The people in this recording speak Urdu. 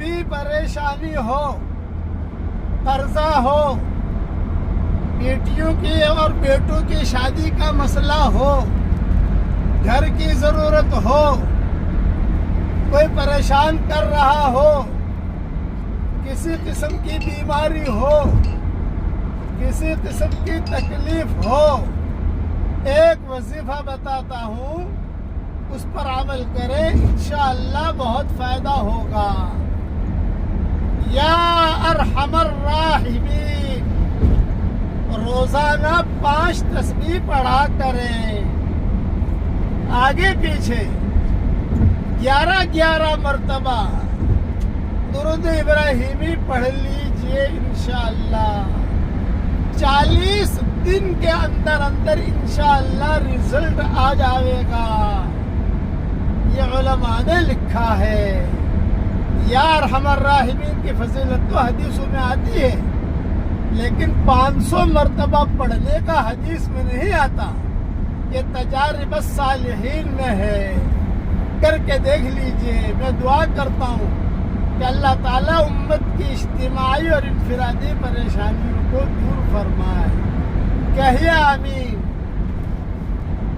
بھی پریشانی ہو، قرضہ ہو، بیٹیوں کی اور بیٹوں کی شادی کا مسئلہ ہو، گھر کی ضرورت ہو، کوئی پریشان کر رہا ہو، کسی قسم کی بیماری ہو، کسی قسم کی تکلیف ہو، ایک وظیفہ بتاتا ہوں، اس پر عمل کرے، انشاءاللہ بہت فائدہ ہوگا۔ یا ارحم الراحمین، روزانہ 5 تسبیح پڑھا کریں، آگے پیچھے 11 مرتبہ درود ابراہیمی پڑھ لیجئے، انشاءاللہ 40 دن کے اندر انشاءاللہ رزلٹ آ جاوے گا، یہ علماء نے لکھا ہے۔ یا ارحم الراحمین کی فضیلت تو حدیثوں میں آتی ہے، لیکن 500 مرتبہ پڑھنے کا حدیث میں نہیں آتا، یہ تجارب الصالحین میں ہے، کر کے دیکھ لیجئے۔ میں دعا کرتا ہوں کہ اللہ تعالیٰ امت کی اجتماعی اور انفرادی پریشانیوں کو دور فرمائے، کہیے آمین۔